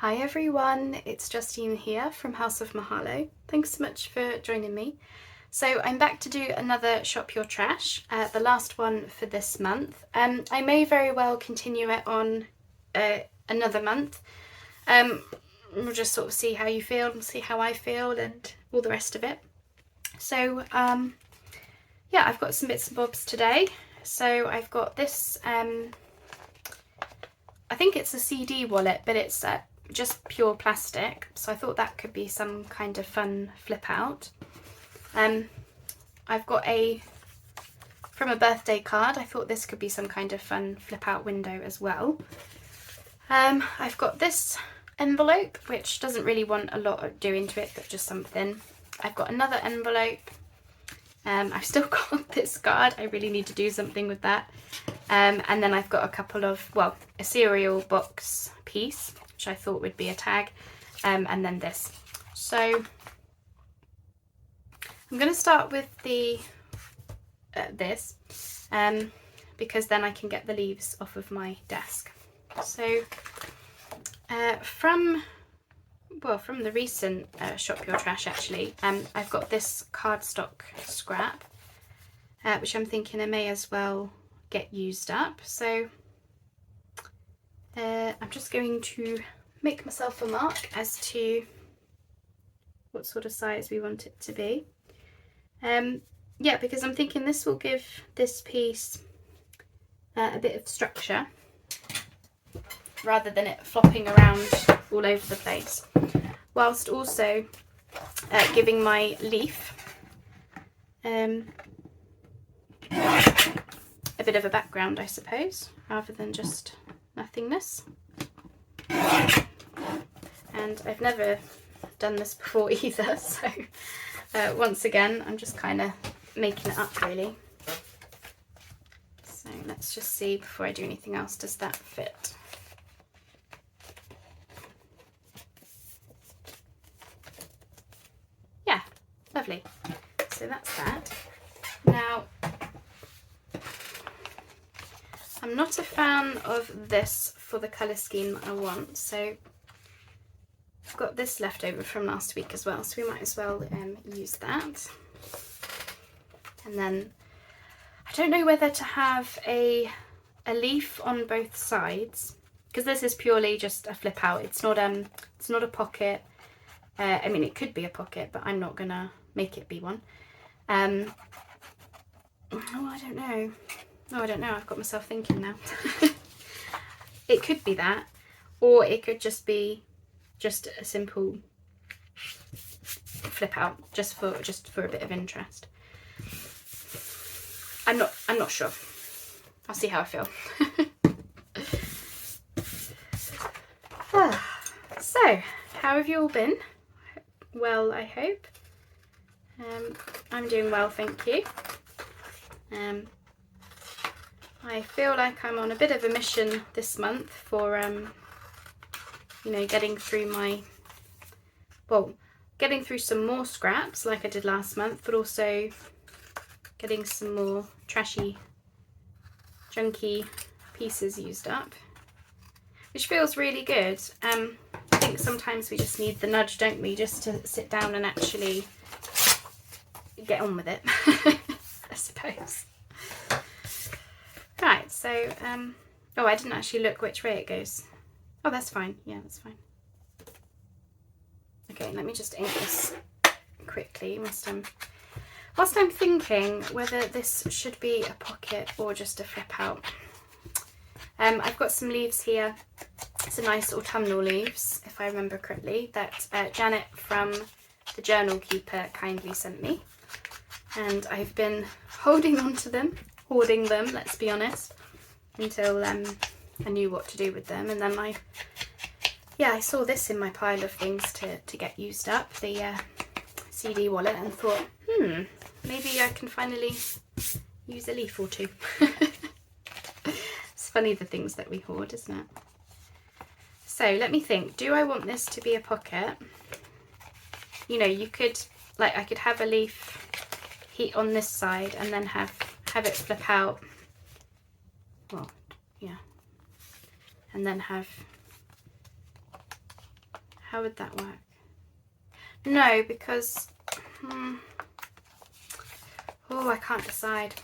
Hi everyone, it's Justine here from House of Mahalo. Thanks so much for joining me. So I'm back to do another Shop Your Trash, the last one for this month. I may very well continue it on another month. We'll just sort of see how you feel and see how I feel and all the rest of it. So yeah, I've got some bits and bobs today. So I've got this, I think it's a CD wallet, but it's just pure plastic, so I thought that could be some kind of fun flip out. I've got from a birthday card, I thought this could be some kind of fun flip out window as well. I've got this envelope, which doesn't really want a lot doing to it, but just something. I've got another envelope. I've still got this card, I really need to do something with that. And then I've got a couple of, well, a cereal box piece, which I thought would be a tag, and then this. So I'm going to start with the this, because then I can get the leaves off of my desk. So from the recent Shop Your Trash actually, I've got this cardstock scrap, which I'm thinking I may as well get used up. So I'm just going to make myself a mark as to what sort of size we want it to be. Yeah, because I'm thinking this will give this piece a bit of structure rather than it flopping around all over the place, whilst also giving my leaf a bit of a background, I suppose, rather than just nothingness. And I've never done this before either, so once again I'm just kind of making it up really. So let's just see before I do anything else, does that fit? Yeah, lovely. So that's that. Now, I'm not a fan of this for the colour scheme I want, so I've got this left over from last week as well, so we might as well use that. And then I don't know whether to have a leaf on both sides, because this is purely just a flip out. It's not a pocket. I mean, it could be a pocket, but I'm not gonna make it be one. Oh, I don't know. Oh, I don't know. I've got myself thinking now. It could be that, or it could just be just a simple flip out, just for a bit of interest. I'm not sure. I'll see how I feel. So, how have you all been? Well, I hope. I'm doing well, thank you. I feel like I'm on a bit of a mission this month for you know, getting through some more scraps like I did last month, but also getting some more trashy, junky pieces used up, which feels really good. I think sometimes we just need the nudge, don't we, just to sit down and actually get on with it, I suppose. Right, so, oh, I didn't actually look which way it goes. Oh, that's fine. Yeah, that's fine. Okay, let me just ink this quickly whilst I'm thinking whether this should be a pocket or just a flip out. I've got some leaves here, some nice autumnal leaves, if I remember correctly, that Janet from the Journal Keeper kindly sent me. And I've been holding on to them, hoarding them, let's be honest, until I knew what to do with them. And then I saw this in my pile of things to get used up, the CD wallet, and thought, maybe I can finally use a leaf or two. It's funny the things that we hoard, isn't it? So let me think, do I want this to be a pocket? You know, you could, like, I could have a leaf heat on this side and then have it flip out. Well, yeah. And then have How would that work? No, because oh, I can't decide.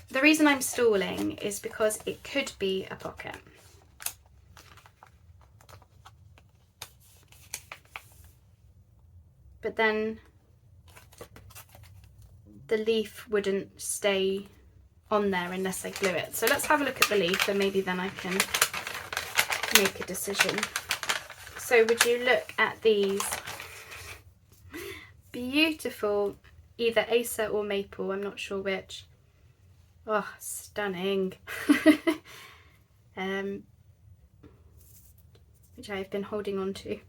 The reason I'm stalling is because it could be a pocket. But then the leaf wouldn't stay on there unless I glue it. So let's have a look at the leaf and maybe then I can make a decision. So would you look at these beautiful, either Acer or Maple, I'm not sure which. Oh, stunning. Which I've been holding on to.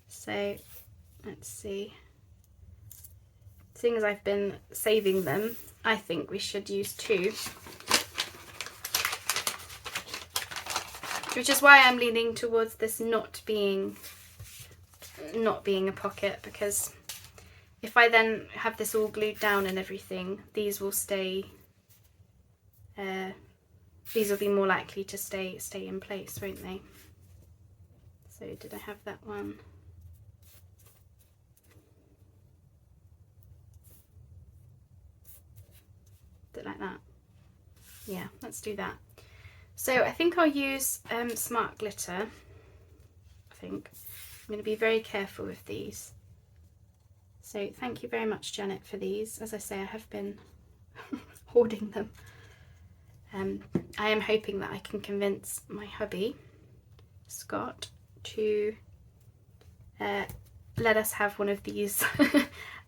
So let's see. Seeing as I've been saving them, I think we should use 2. Which is why I'm leaning towards this not being a pocket, because if I then have this all glued down and everything, these will stay, these will be more likely to stay in place, won't they? So did I have that one? Bit like that. Yeah, let's do that. So I think I'll use Smart Glitter. I think I'm going to be very careful with these. So thank you very much, Janet, for these. As I say, I have been hoarding them. I am hoping that I can convince my hubby, Scott, to let us have one of these,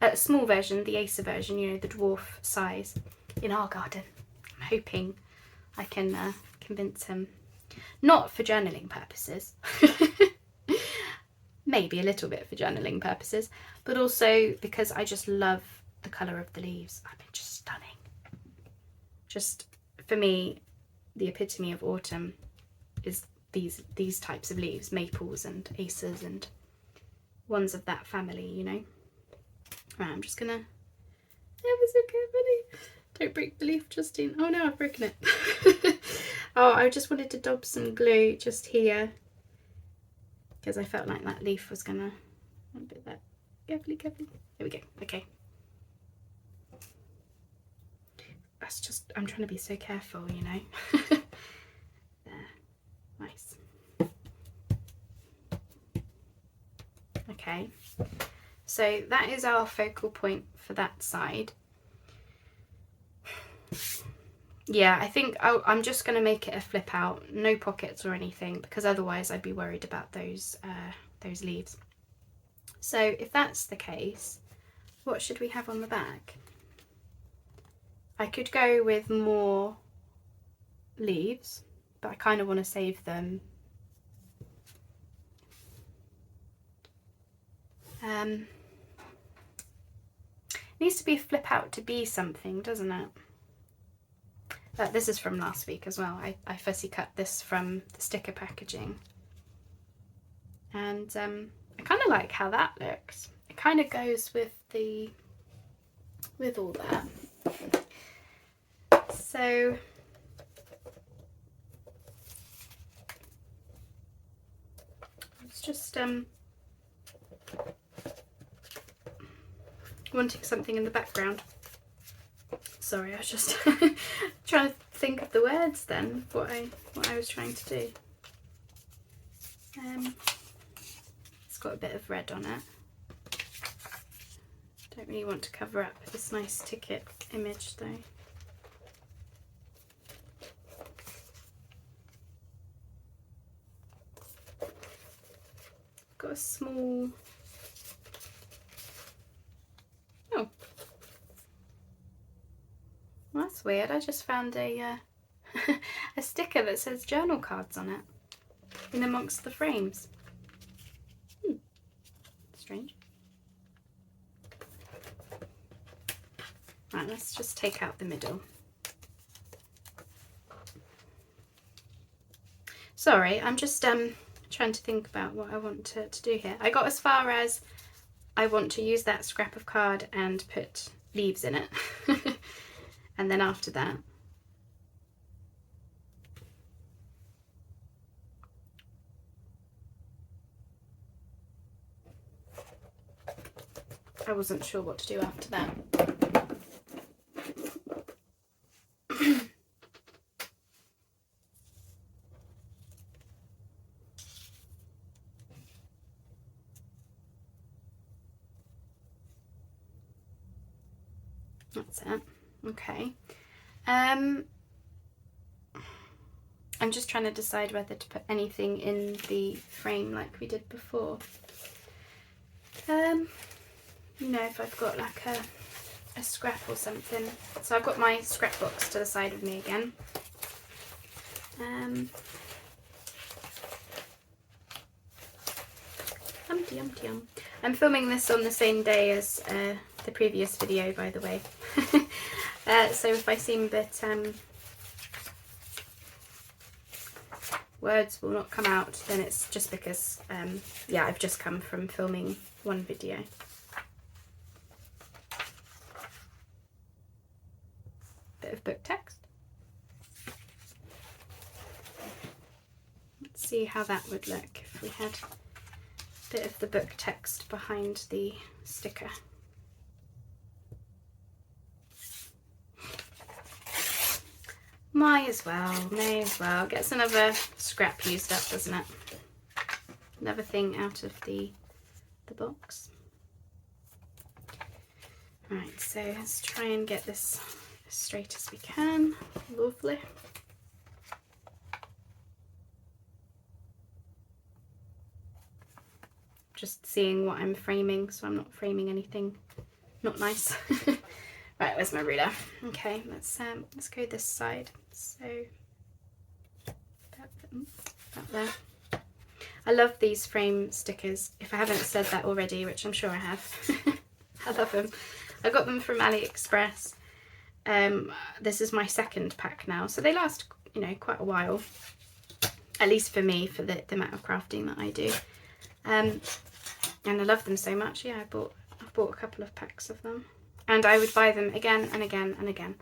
a small version, the Acer version, you know, the dwarf size, in our garden. I'm hoping I can convince him, not for journaling purposes, maybe a little bit for journaling purposes, but also because I just love the colour of the leaves. I mean, just stunning. Just, for me, the epitome of autumn is these types of leaves, maples and acers and ones of that family, you know. Right, I'm just gonna ever so carefully. Don't break the leaf, Justine. Oh no, I've broken it. Oh, I just wanted to dab some glue just here because I felt like that leaf was gonna a bit that. Carefully. There we go. Okay. That's just, I'm trying to be so careful, you know. There. Nice. Okay. So that is our focal point for that side. Yeah, I think I'm just going to make it a flip out, no pockets or anything, because otherwise I'd be worried about those leaves. So if that's the case, what should we have on the back? I could go with more leaves, but I kind of want to save them. It needs to be a flip out to be something, doesn't it? This is from last week as well. I fussy cut this from the sticker packaging. And I kind of like how that looks. It kind of goes with all that. So it's just wanting something in the background. Sorry, I was just trying to think of the words then, what I was trying to do. It's got a bit of red on it. Don't really want to cover up this nice ticket image though. Got a small, oh, well, that's weird. I just found a a sticker that says journal cards on it in amongst the frames. Strange. Right, let's just take out the middle. Sorry, I'm just trying to think about what I want to do here. I got as far as I want to use that scrap of card and put leaves in it. And then after that, I wasn't sure what to do after that. That's it. Okay. I'm just trying to decide whether to put anything in the frame like we did before. You know, if I've got like a scrap or something. So I've got my scrapbooks to the side of me again. I'm filming this on the same day as the previous video, by the way. So if I seem a bit words will not come out, then it's just because yeah, I've just come from filming one video. Bit of book text. Let's see how that would look if we had a bit of the book text behind the sticker. May as well. Gets another scrap used up, doesn't it? Another thing out of the box. Right, so let's try and get this as straight as we can. Lovely. Just seeing what I'm framing, so I'm not framing anything not nice. Right, where's my ruler? Okay, let's go this side. So about there. I love these frame stickers. If I haven't said that already, which I'm sure I have, I love them. I got them from AliExpress. This is my second pack now, so they last, you know, quite a while. At least for me, for the amount of crafting that I do. And I love them so much. Yeah, I've bought a couple of packs of them. And I would buy them again and again and again.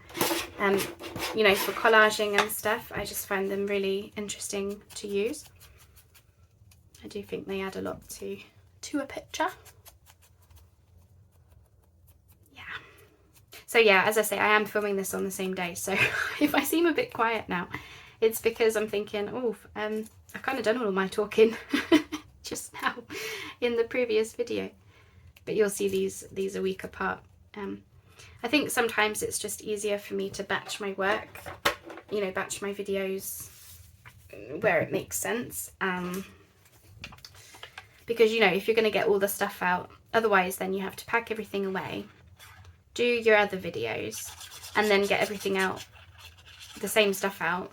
You know, for collaging and stuff, I just find them really interesting to use. I do think they add a lot to a picture. Yeah. So yeah, as I say, I am filming this on the same day. So if I seem a bit quiet now, it's because I'm thinking, oh, I've kind of done all my talking just now in the previous video. But you'll see these a week apart. I think sometimes it's just easier for me to batch my work, you know, batch my videos where it makes sense. Because, you know, if you're going to get all the stuff out, otherwise then you have to pack everything away, do your other videos, and then get everything out, the same stuff out,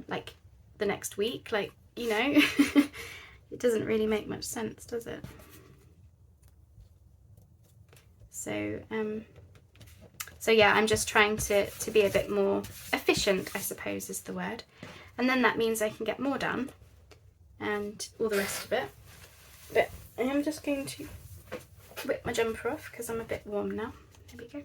like the next week. Like, you know, it doesn't really make much sense, does it? So yeah, I'm just trying to be a bit more efficient, I suppose is the word. And then that means I can get more done and all the rest of it. But I am just going to whip my jumper off because I'm a bit warm now. There we go.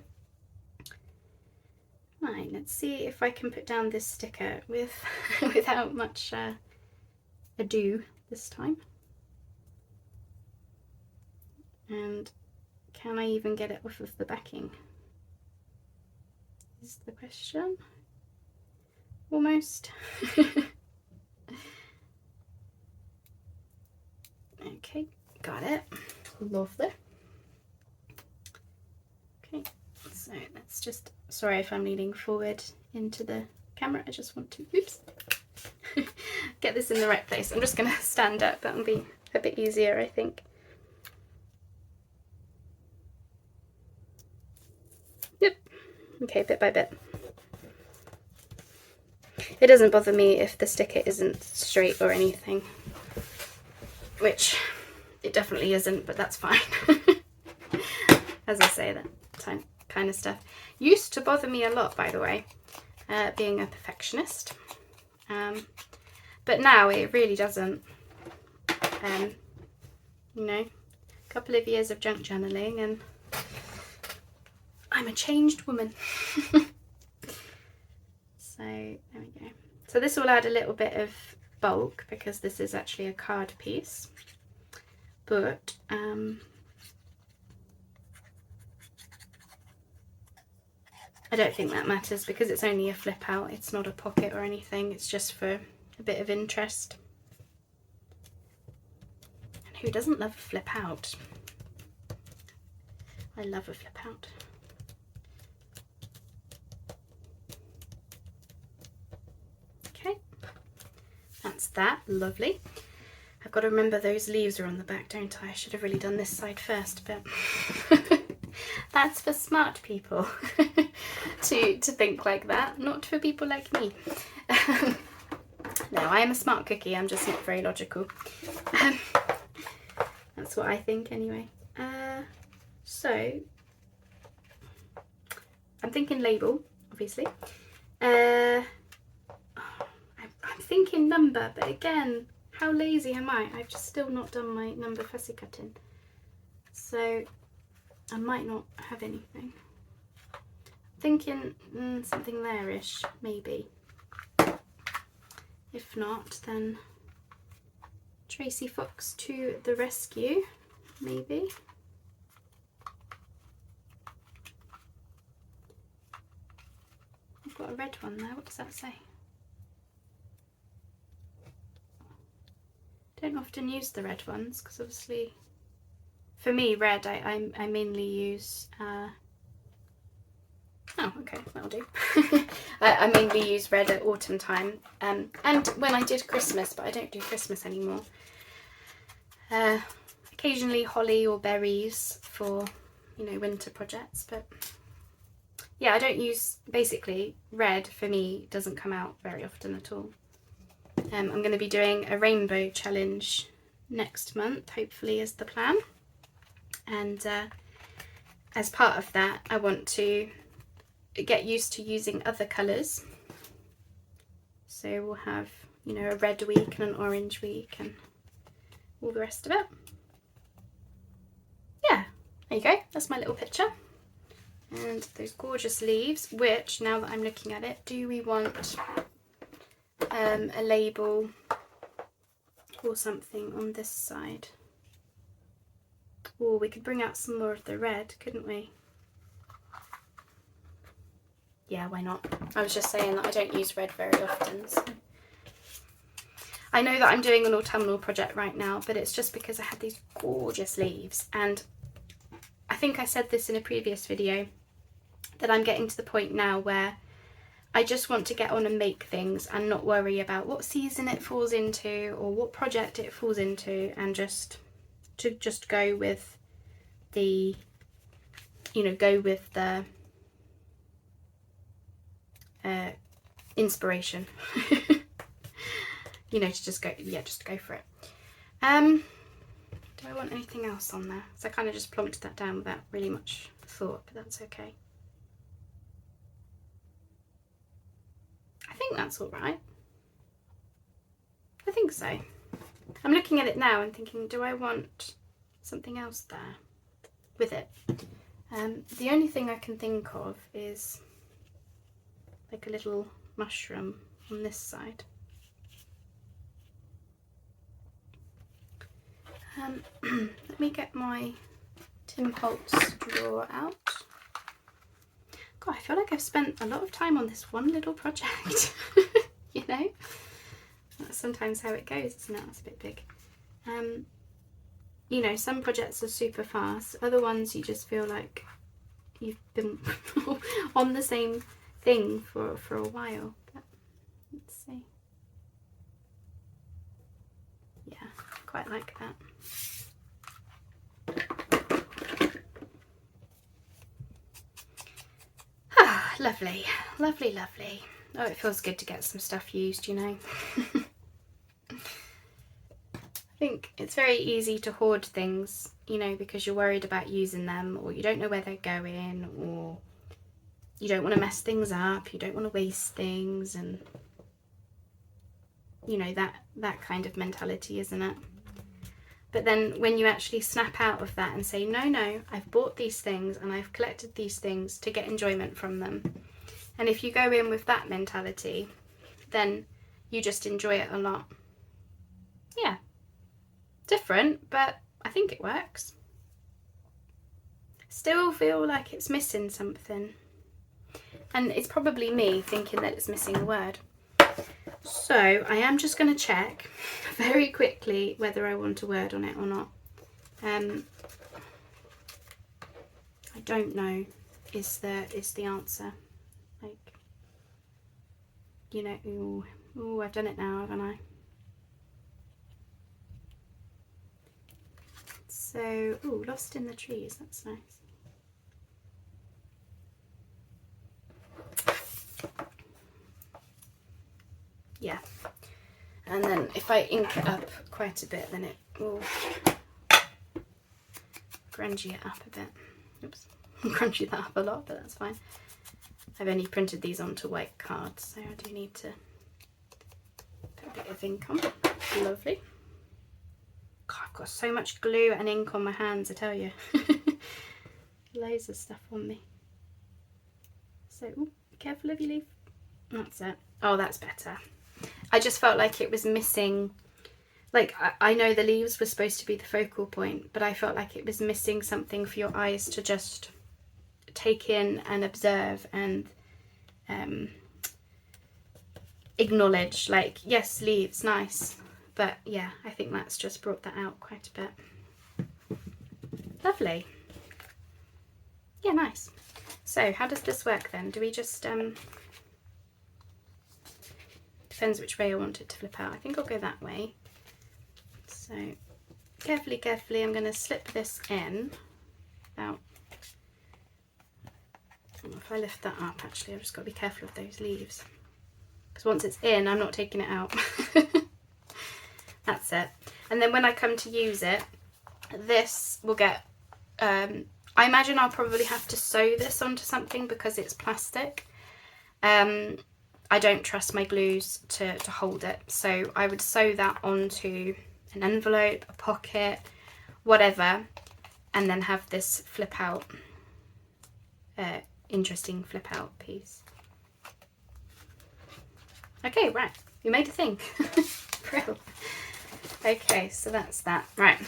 Right, let's see if I can put down this sticker without much ado this time. And can I even get it off of the backing? Is the question. Almost. Okay, got it. Lovely. Okay, so let's just, sorry if I'm leaning forward into the camera, I just want to, oops, get this in the right place. I'm just going to stand up, that'll be a bit easier, I think. Yep, okay, bit by bit. It doesn't bother me if the sticker isn't straight or anything, which it definitely isn't, but that's fine. As I say, that kind of stuff used to bother me a lot, by the way, being a perfectionist. But now it really doesn't. You know, a couple of years of junk journaling and I'm a changed woman. So there we go. So this will add a little bit of bulk because this is actually a card piece. But I don't think that matters because it's only a flip out, it's not a pocket or anything, it's just for a bit of interest. And who doesn't love a flip out? I love a flip out. Okay, that's that, lovely. I've got to remember those leaves are on the back, don't I? I should have really done this side first, but that's for smart people to think like that, not for people like me. No, I am a smart cookie, I'm just not very logical. That's what I think anyway. So, I'm thinking label, obviously. I'm thinking number, but again, how lazy am I? I've just still not done my number fussy cutting. So, I might not have anything. Thinking something there-ish, maybe. If not, then Tracy Fox to the rescue, maybe. I've got a red one there, what does that say? Don't often use the red ones because obviously for me red I mainly use oh okay, that'll do. I mainly use red at autumn time and when I did Christmas, but I don't do Christmas anymore. Occasionally holly or berries for, you know, winter projects, but yeah, I don't use, basically red for me doesn't come out very often at all. I'm going to be doing a rainbow challenge next month, hopefully, is the plan. And as part of that, I want to get used to using other colours. So we'll have, you know, a red week and an orange week and all the rest of it. Yeah, there you go. That's my little picture. And those gorgeous leaves, which, now that I'm looking at it, do we want a label or something on this side? Or we could bring out some more of the red, couldn't we? Yeah, why not? I was just saying that I don't use red very often. So. I know that I'm doing an autumnal project right now, but it's just because I had these gorgeous leaves, and I think I said this in a previous video, that I'm getting to the point now where I just want to get on and make things and not worry about what season it falls into or what project it falls into, and just go with the, you know, go with the inspiration. You know, to just go, yeah, just go for it. Do I want anything else on there? So I kind of just plonked that down without really much thought, but that's okay. I think that's all right. I think so. I'm looking at it now and thinking, do I want something else there with it? The only thing I can think of is like a little mushroom on this side. Let me get my Tim Holtz drawer out. God, I feel like I've spent a lot of time on this one little project. You know? That's sometimes how it goes, isn't it? That's a bit big. You know, some projects are super fast. Other ones you just feel like you've been on the same thing for a while. But let's see. Yeah, quite like that. Ah, lovely, lovely, lovely. Oh, it feels good to get some stuff used, you know. I think it's very easy to hoard things, you know, because you're worried about using them, or you don't know where they're going, or you don't want to mess things up, you don't want to waste things, and you know, that kind of mentality, isn't it? But then when you actually snap out of that and say, no, I've bought these things and I've collected these things to get enjoyment from them. And if you go in with that mentality, then you just enjoy it a lot. Yeah. Different, but I think it works. Still feel like it's missing something. And it's probably me thinking that it's missing a word. So I am just going to check very quickly whether I want a word on it or not. I don't know is the answer. Like, you know, ooh, I've done it now, haven't I? So, ooh, lost in the trees, that's nice. Yeah, and then if I ink it up quite a bit, then it will grungy it up a bit. Oops, grungy that up a lot, but that's fine. I've only printed these onto white cards, so I do need to put a bit of ink on. Lovely. God, I've got so much glue and ink on my hands, I tell you. Loads of stuff on me. So, ooh, be careful of your leaf. That's it. Oh, that's better. I just felt like it was missing, like I know the leaves were supposed to be the focal point, but I felt like it was missing something for your eyes to just take in and observe and acknowledge. Like, yes, leaves, nice, but yeah, I think that's just brought that out quite a bit. Lovely. Yeah, nice. So how does this work then? Do we just depends which way I want it to flip out. I think I'll go that way. So carefully, I'm going to slip this in. About, if I lift that up, actually, I've just got to be careful of those leaves. Because once it's in, I'm not taking it out. That's it. And then when I come to use it, this will get... I imagine I'll probably have to sew this onto something because it's plastic. I don't trust my glues to hold it, so I would sew that onto an envelope, a pocket, whatever, and then have this flip out, interesting flip out piece. Okay, right, we made a thing. Brill. Okay, so that's that. Right,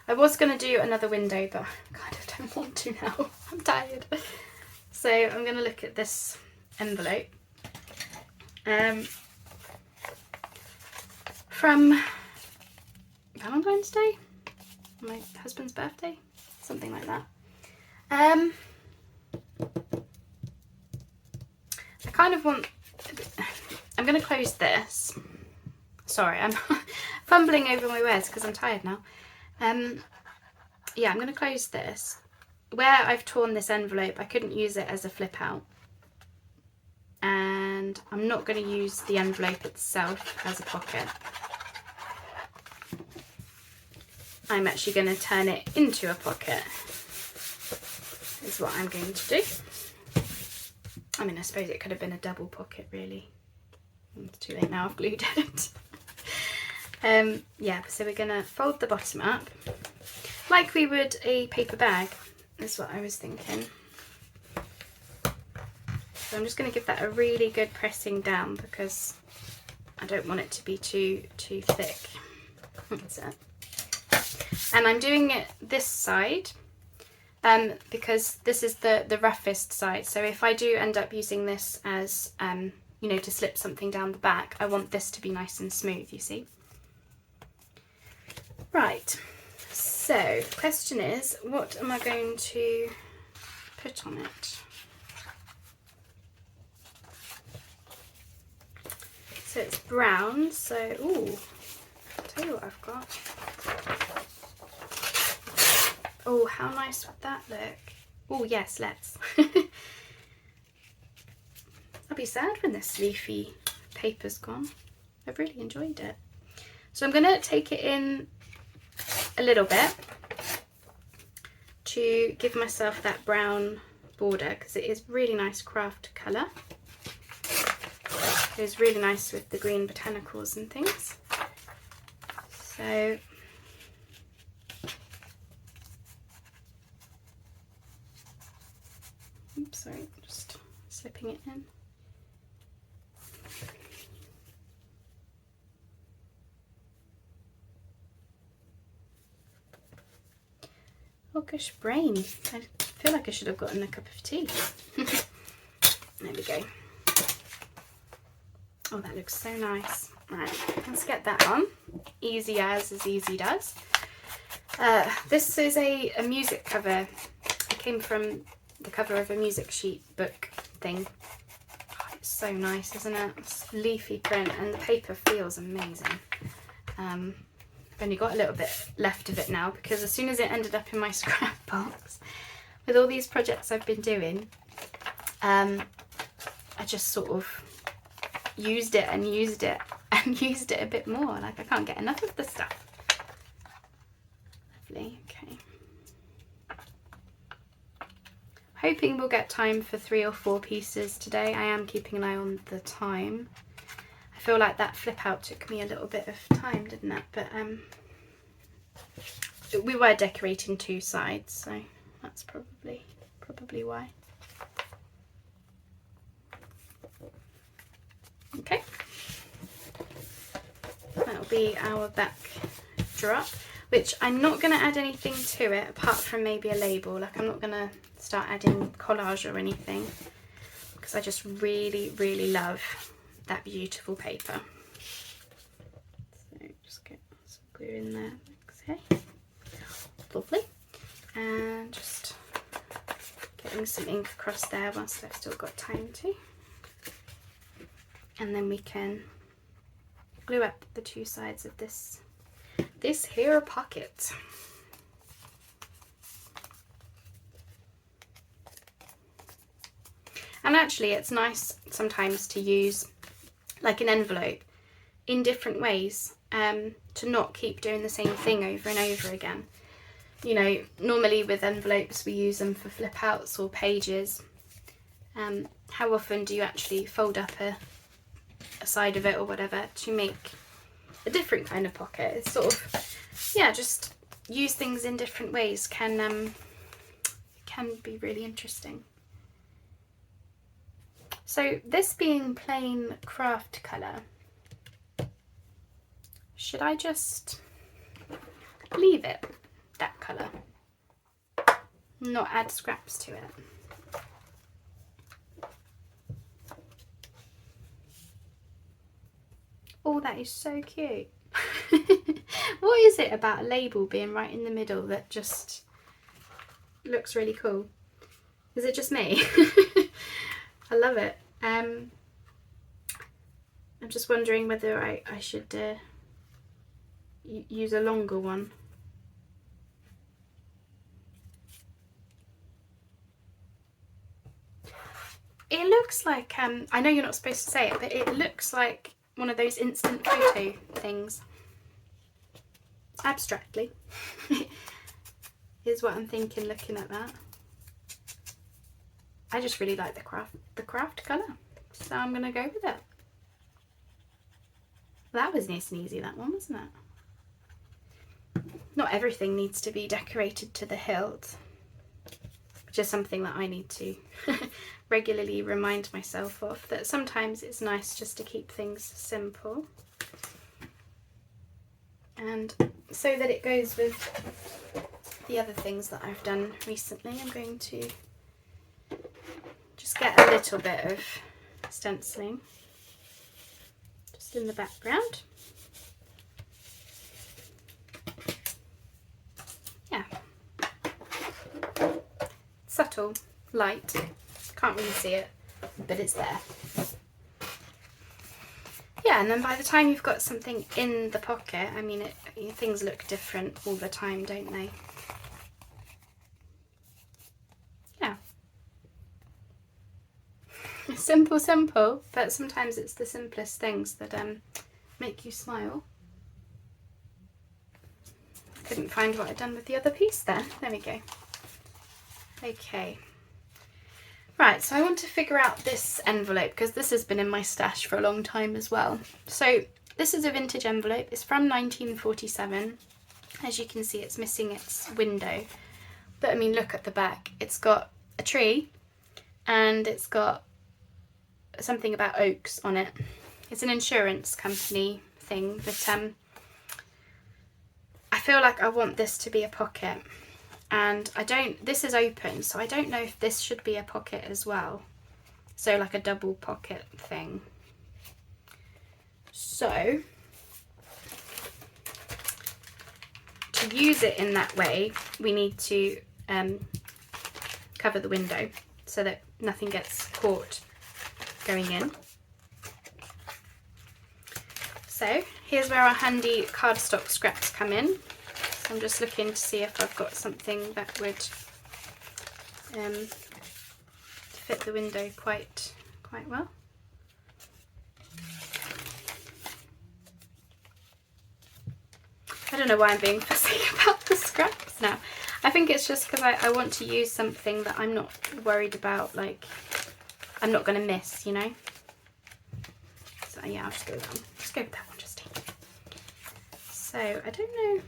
I was going to do another window, but I kind of don't want to now. I'm tired. So I'm going to look at this envelope. From Valentine's Day, my husband's birthday, something like that. I kind of want, I'm going to close this. Sorry, I'm fumbling over my words because I'm tired now. Yeah, I'm going to close this. Where I've torn this envelope, I couldn't use it as a flip out. And I'm not going to use the envelope itself as a pocket. I'm actually going to turn it into a pocket, is what I'm going to do. I mean, I suppose it could have been a double pocket, really. It's too late now, I've glued it. Yeah, so we're going to fold the bottom up like we would a paper bag, is what I was thinking. So I'm just going to give that a really good pressing down because I don't want it to be too thick. That's it. And I'm doing it this side because this is the roughest side. So if I do end up using this as, you know, to slip something down the back, I want this to be nice and smooth, you see. Right, so the question is, what am I going to put on it? So it's brown, so, ooh, I'll tell you what I've got. Oh, how nice would that look? Oh, yes, let's. I'll be sad when this leafy paper's gone. I've really enjoyed it. So I'm going to take it in a little bit to give myself that brown border because it is really nice craft colour. It goes really nice with the green botanicals and things. So oops, sorry, just slipping it in. Oh gosh, brain. I feel like I should have gotten a cup of tea. There we go. Oh, that looks so nice. Right, let's get that on. Easy as easy does. This is a music cover. It came from the cover of a music sheet book thing. Oh, it's so nice, isn't it? It's leafy print and the paper feels amazing. I've only got a little bit left of it now because as soon as it ended up in my scrap box, with all these projects I've been doing, I just sort of used it and used it and used it a bit more. Like I can't get enough of the stuff. Lovely, okay. Hoping we'll get time for 3 or 4 pieces today. I am keeping an eye on the time. I feel like that flip out took me a little bit of time, didn't it? But we were decorating 2 sides, so that's probably why. Okay, that'll be our back drop, which I'm not going to add anything to it apart from maybe a label. Like I'm not going to start adding collage or anything because I just really love that beautiful paper. So just get some glue in there. Okay, lovely, and just getting some ink across there whilst I've still got time to. And then we can glue up the 2 sides of this here pocket. And actually it's nice sometimes to use like an envelope in different ways, to not keep doing the same thing over and over again. You know, normally with envelopes we use them for flip outs or pages. How often do you actually fold up a side of it or whatever to make a different kind of pocket? It's sort of, yeah, just use things in different ways can be really interesting. So this being plain craft colour, should I just leave it that colour, not add scraps to it? Oh, that is so cute. What is it about a label being right in the middle that just looks really cool? Is it just me? I love it. I'm just wondering whether I should use a longer one. It looks like, I know you're not supposed to say it, but it looks like one of those instant photo things. Abstractly. Is what I'm thinking looking at that. I just really like the craft colour, so I'm gonna go with it. That was nice and easy, that one, wasn't it? Not everything needs to be decorated to the hilt, which is something that I need to regularly remind myself of, that sometimes it's nice just to keep things simple. And so that it goes with the other things that I've done recently, I'm going to just get a little bit of stenciling just in the background. Yeah, subtle, light, can't really see it, but it's there. Yeah, and then by the time you've got something in the pocket, I mean, things look different all the time, don't they? Yeah. Simple, but sometimes it's the simplest things that make you smile. Couldn't find what I'd done with the other piece then. There we go. Okay. Right, so I want to figure out this envelope because this has been in my stash for a long time as well. So this is a vintage envelope. It's from 1947. As you can see, it's missing its window. But I mean, look at the back. It's got a tree and it's got something about oaks on it. It's an insurance company thing, but I feel like I want this to be a pocket. And this is open, so I don't know if this should be a pocket as well. so like a double pocket thing. So to use it in that way, we need to cover the window so that nothing gets caught going in. So here's where our handy cardstock scraps come in. So I'm just looking to see if I've got something that would fit the window quite well. I don't know why I'm being fussy about the scraps now. I think it's just because I want to use something that I'm not worried about, like I'm not going to miss, you know. So yeah, I'll just go with that one. Just go with that one, Justine. So I don't know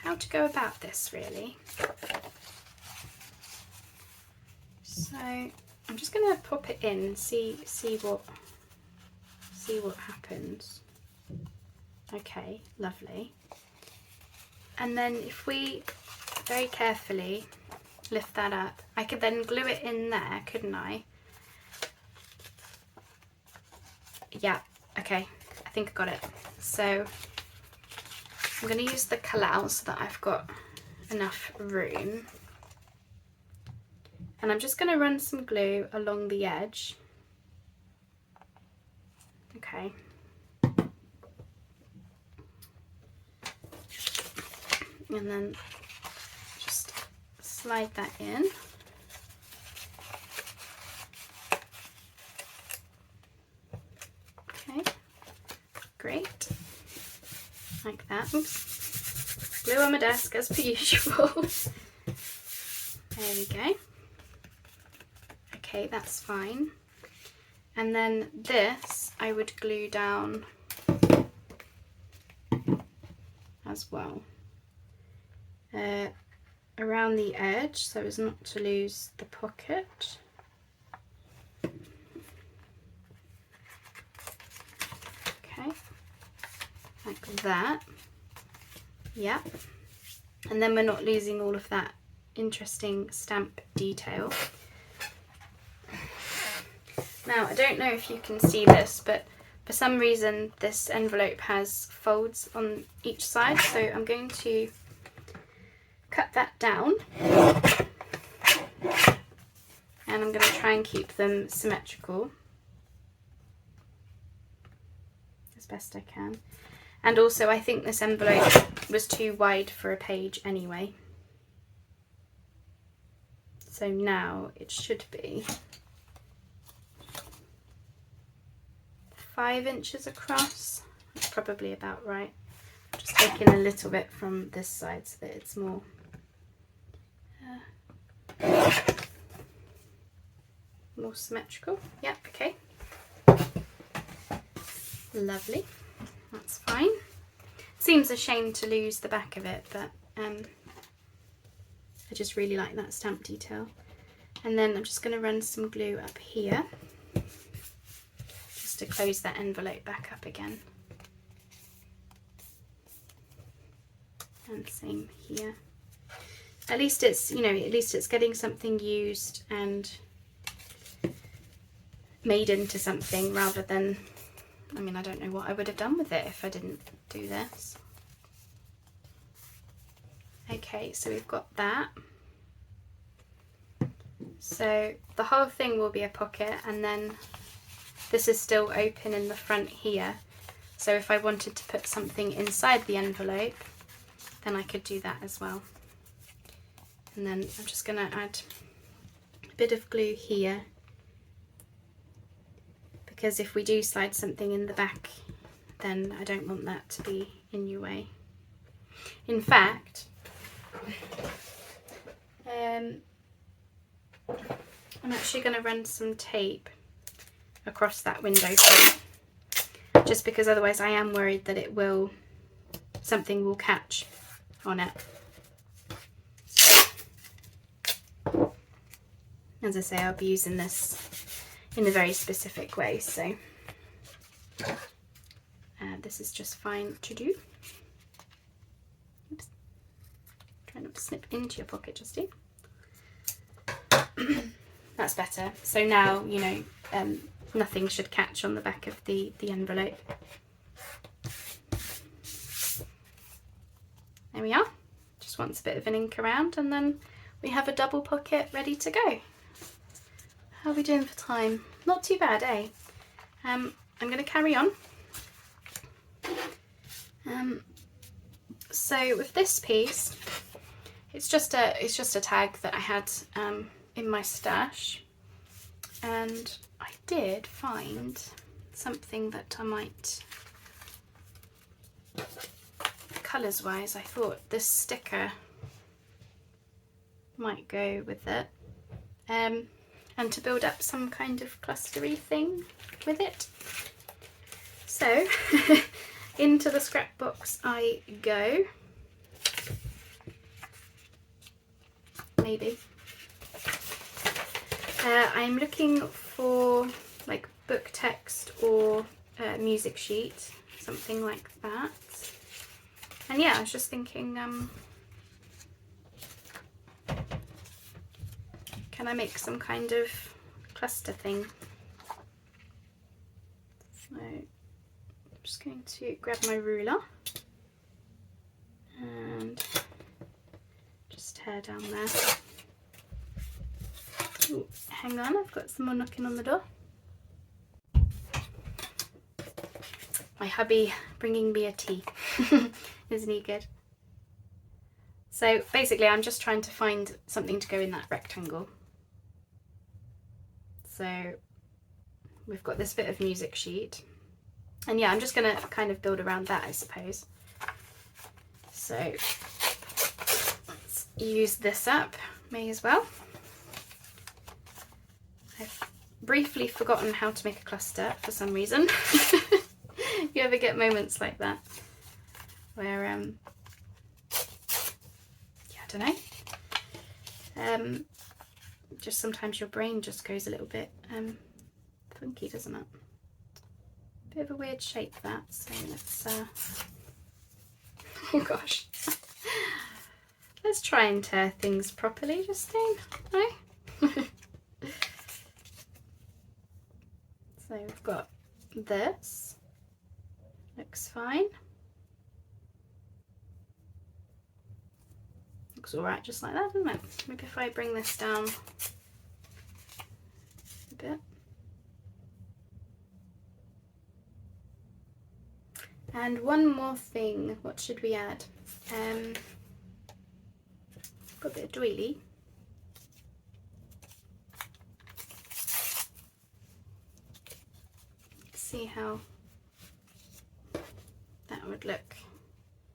how to go about this really. So I'm just going to pop it in, see what happens. Okay, lovely. And then if we very carefully lift that up, I could then glue it in there, couldn't I? Yeah, okay, I think I got it. So I'm going to use the collal so that I've got enough room. And I'm just going to run some glue along the edge. Okay. And then just slide that in. Okay, great. Like that. Oops. Glue on my desk as per usual. There we go. Okay, that's fine. And then this I would glue down as well. Around the edge so as not to lose the pocket. Okay, like that. Yep. And then we're not losing all of that interesting stamp detail. Now, I don't know if you can see this, but for some reason this envelope has folds on each side, so I'm going to cut that down and I'm going to try and keep them symmetrical as best I can. And also I think this envelope was too wide for a page anyway, so now it should be 5 inches across. That's probably about right. Just taking a little bit from this side so that it's more more symmetrical. Yep, okay. Lovely. That's fine. Seems a shame to lose the back of it, but I just really like that stamp detail. And then I'm just going to run some glue up here just to close that envelope back up again. And same here. At least it's, you know, at least it's getting something used and made into something rather than, I mean, I don't know what I would have done with it if I didn't do this. Okay, so we've got that. So the whole thing will be a pocket, and then this is still open in the front here. So if I wanted to put something inside the envelope, then I could do that as well. And then I'm just going to add a bit of glue here, because if we do slide something in the back, then I don't want that to be in your way. In fact, I'm actually going to run some tape across that window frame, just because otherwise I am worried that it will, something will catch on it. As I say, I'll be using this in a very specific way, so this is just fine to do. Oops. Try not to snip into your pocket, Justine. That's better. So now, you know, nothing should catch on the back of the envelope. There we are. Just wants a bit of an ink around, and then we have a double pocket ready to go. How are we doing for time? Not too bad, eh? I'm going to carry on. So with this piece, it's just a tag that I had in my stash, and I did find something that I might, colours wise, I thought this sticker might go with it, and to build up some kind of clustery thing with it. So into the scrapbox I go. Maybe. I'm looking for like book text or music sheet, something like that. And yeah, I was just thinking, can I make some kind of cluster thing? So I'm just going to grab my ruler and just tear down there. Ooh, hang on, I've got someone knocking on the door. My hubby bringing me a tea. Isn't he good? So basically I'm just trying to find something to go in that rectangle. So we've got this bit of music sheet, and yeah, I'm just going to kind of build around that, I suppose. So let's use this up, may as well. I've briefly forgotten how to make a cluster for some reason. You ever get moments like that where yeah, I don't know, just sometimes your brain just goes a little bit funky, doesn't it? Bit of a weird shape that, so let's oh gosh. Let's try and tear things properly, Justine. No? So we've got this. Looks fine. Looks alright just like that, doesn't it? Maybe if I bring this down a bit. And one more thing, what should we add? Got a bit of doily. Let's see how that would look.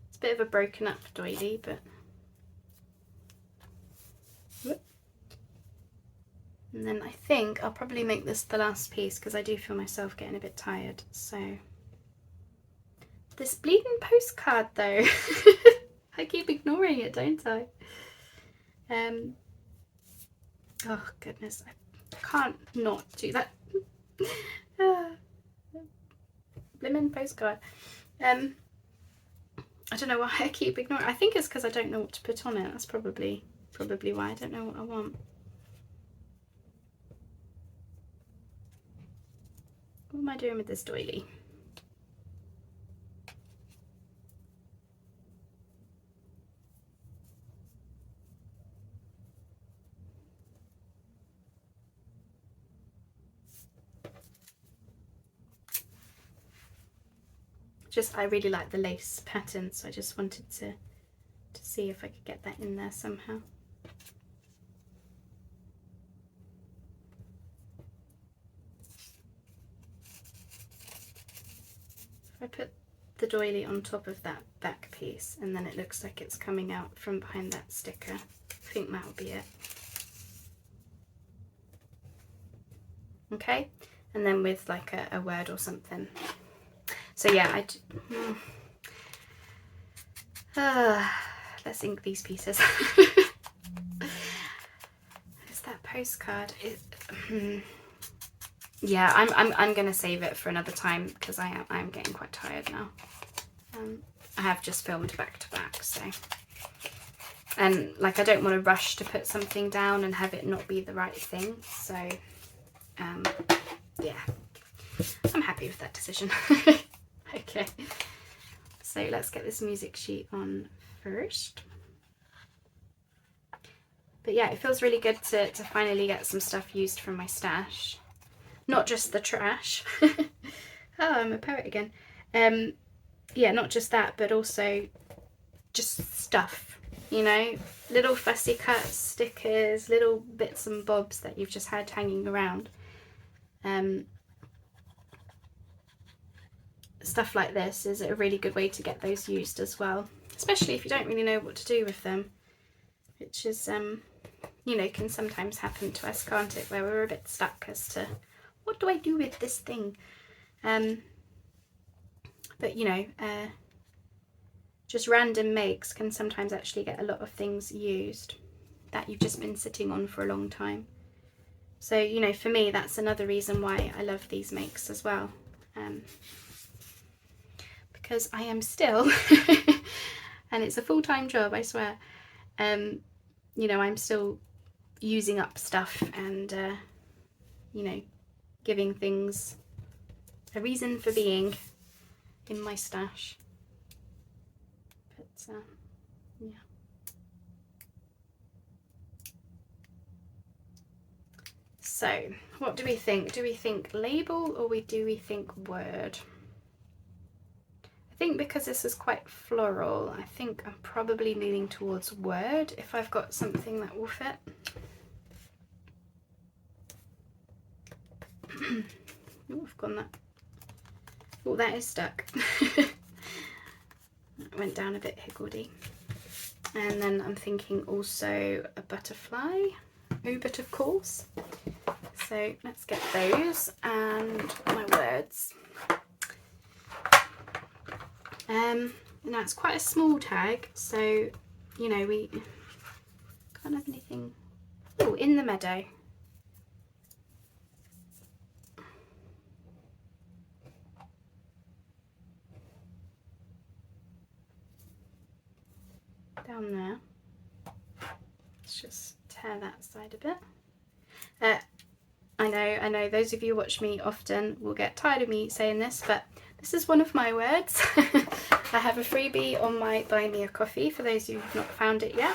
It's a bit of a broken up doily, but and then I think I'll probably make this the last piece because I do feel myself getting a bit tired. So this bleeding postcard though, I keep ignoring it, don't I? Oh goodness, I can't not do that. Blimmin' postcard. I don't know why I keep ignoring it. I think it's because I don't know what to put on it. That's probably why. I don't know what I want. What am I doing with this doily? Just, I really like the lace pattern, so I just wanted to see if I could get that in there somehow. If I put the doily on top of that back piece and then it looks like it's coming out from behind that sticker, I think that will be it. Okay, and then with like a word or something. So yeah, let's ink these pieces. Is that postcard? Yeah, I'm gonna save it for another time because I'm getting quite tired now. I have just filmed back to back, so, and like I don't want to rush to put something down and have it not be the right thing. So yeah, I'm happy with that decision. Okay, so let's get this music sheet on first. But yeah, it feels really good to finally get some stuff used from my stash. Not just the trash. Oh, I'm a poet again. Yeah, not just that, but also just stuff, you know, little fussy cuts, stickers, little bits and bobs that you've just had hanging around. Stuff like this is a really good way to get those used as well, especially if you don't really know what to do with them, which is, you know, can sometimes happen to us, can't it, where we're a bit stuck as to what do I do with this thing. But you know, just random makes can sometimes actually get a lot of things used that you've just been sitting on for a long time. So, you know, for me, that's another reason why I love these makes as well. Because I am still, and it's a full-time job, I swear, you know, I'm still using up stuff and, you know, giving things a reason for being in my stash. But, yeah. So, what do we think? Do we think label or do we think word? I think because this is quite floral, I think I'm probably leaning towards word if I've got something that will fit. Oh, I've gone that. Oh, that is stuck. That went down a bit higgledy. And then I'm thinking also a butterfly, but of course. So let's get those and my words. Now it's quite a small tag, so you know we can't have anything. Oh, in the meadow. Down there. Let's just tear that side a bit. I know those of you who watch me often will get tired of me saying this, but this is one of my words. I have a freebie on my Buy Me a Coffee for those who have not found it yet.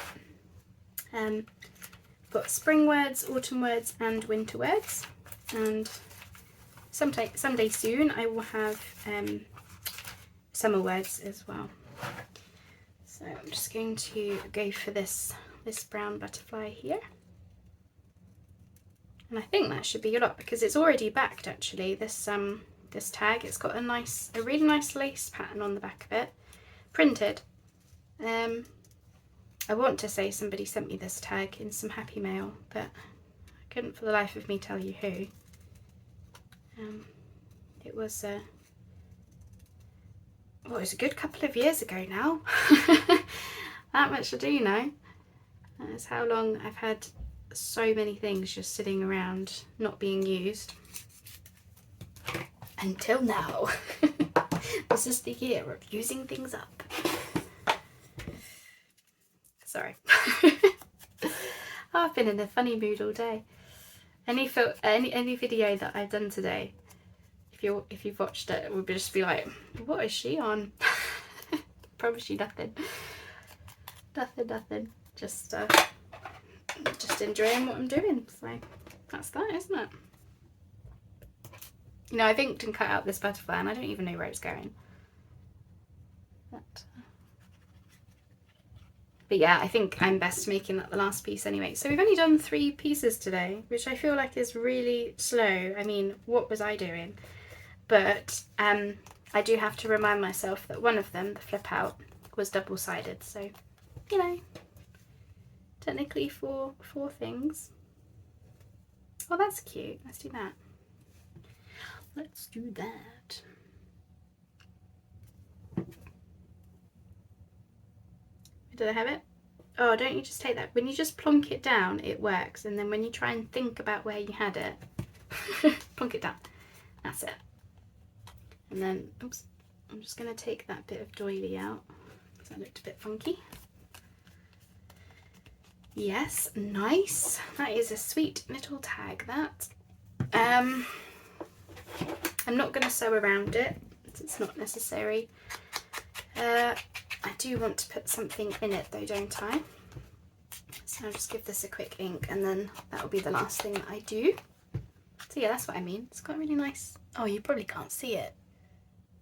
Got spring words, autumn words and winter words, and someday soon I will have summer words as well. So I'm just going to go for this brown butterfly here. And I think that should be a lot because it's already backed actually, this tag. It's got a really nice lace pattern on the back of it, printed. I want to say somebody sent me this tag in some happy mail, but I couldn't for the life of me tell you who. It was well, it was a good couple of years ago now. That much I do know. That's how long I've had so many things just sitting around not being used until now. This is the year of using things up. Sorry. I've been in a funny mood all day. Any video that I've done today, if you've watched it, would just be like, what is she on? Promise you nothing. Nothing. Just enjoying what I'm doing. So that's that, isn't it? You know, I've inked and cut out this butterfly and I don't even know where it's going. But yeah, I think I'm best making that the last piece anyway. So we've only done 3 pieces today, which I feel like is really slow. I mean, what was I doing? But I do have to remind myself that one of them, the flip out, was double-sided. So, you know, technically 4 things. Oh, that's cute. Let's do that. Let's do that. Did I have it? Oh, don't you just take that? When you just plonk it down, it works. And then when you try and think about where you had it, plonk it down. That's it. And then, oops, I'm just going to take that bit of doily out because that looked a bit funky. Yes, nice. That is a sweet little tag, that. I'm not going to sew around it, it's not necessary. I do want to put something in it though, don't I? So I'll just give this a quick ink and then that will be the last thing that I do. So yeah, that's what I mean. It's got a really nice, oh, you probably can't see it.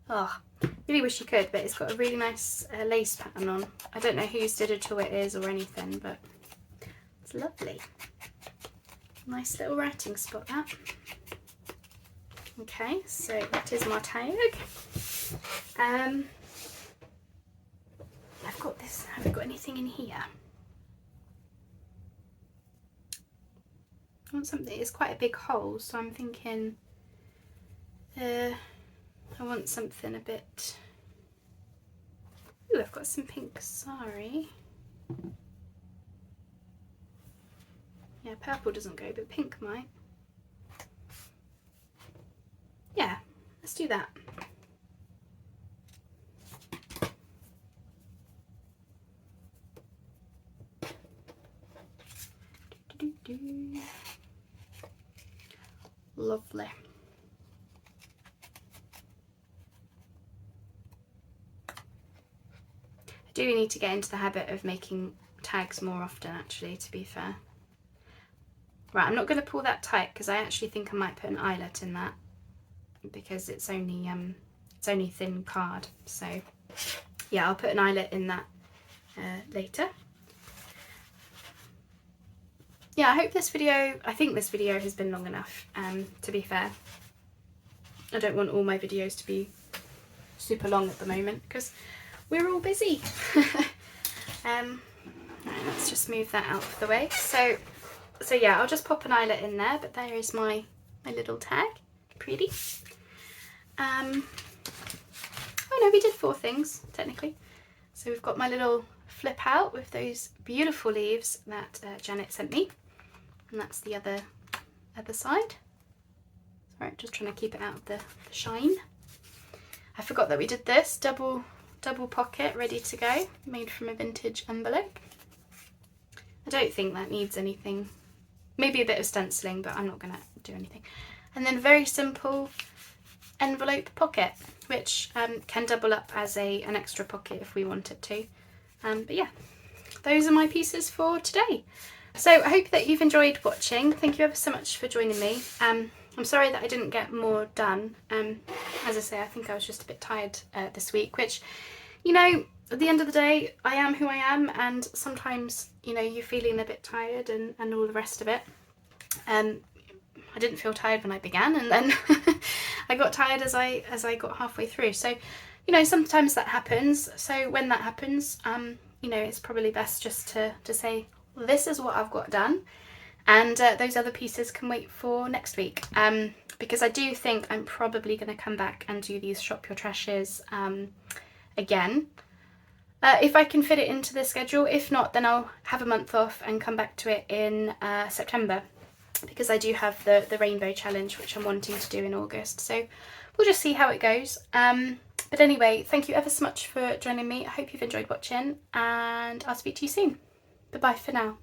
Oh, really wish you could, but it's got a really nice lace pattern on. I don't know whose digital it is or anything, but it's lovely. Nice little writing spot, that. Okay, so that is my tag. I've got this, have I got anything in here? I want something, it's quite a big hole, so I'm thinking I want something a bit, ooh, I've got some pink sari. Yeah, purple doesn't go, but pink might. Yeah, let's do that. Lovely. I do need to get into the habit of making tags more often, actually, to be fair. Right, I'm not going to pull that tight because I actually think I might put an eyelet in that because it's only thin card. So yeah, I'll put an eyelet in that later. Yeah, I think this video has been long enough, to be fair. I don't want all my videos to be super long at the moment because we're all busy. Right, let's just move that out of the way. So yeah, I'll just pop an eyelet in there, but there is my little tag. Pretty. Oh no, we did 4 things, technically. So we've got my little flip out with those beautiful leaves that Janet sent me. And that's the other side. Sorry, just trying to keep it out of the shine. I forgot that we did this double pocket ready to go, made from a vintage envelope. I don't think that needs anything, maybe a bit of stenciling, but I'm not going to do anything. And then very simple envelope pocket, which can double up as an extra pocket if we want it to. But yeah, those are my pieces for today. So I hope that you've enjoyed watching. Thank you ever so much for joining me. I'm sorry that I didn't get more done. As I say, I think I was just a bit tired this week, which, you know, at the end of the day, I am who I am, and sometimes, you know, you're feeling a bit tired and all the rest of it. I didn't feel tired when I began, and then I got tired as I got halfway through. So, you know, sometimes that happens. So when that happens, you know, it's probably best just to say, well, this is what I've got done, and those other pieces can wait for next week. Because I do think I'm probably going to come back and do these Shop Your Trashes again. If I can fit it into the schedule. If not, then I'll have a month off and come back to it in September, because I do have the Rainbow Challenge, which I'm wanting to do in August. So we'll just see how it goes. But anyway, thank you ever so much for joining me. I hope you've enjoyed watching, and I'll speak to you soon. Bye-bye for now.